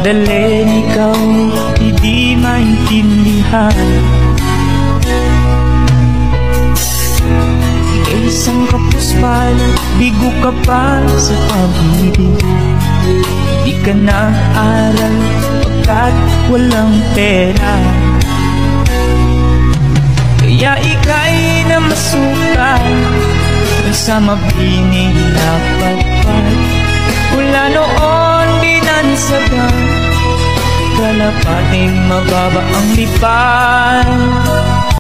Nagmamadali ikaw hindi maintindihan. Isang kapos pala, bigo ka pa sa pag-ibig. Di ka nag-aral pagkat walang pera. Kaya ika'y namasukan sa mabining na pagpad. Mula noon binansagan, kalapating mababa ang lipad.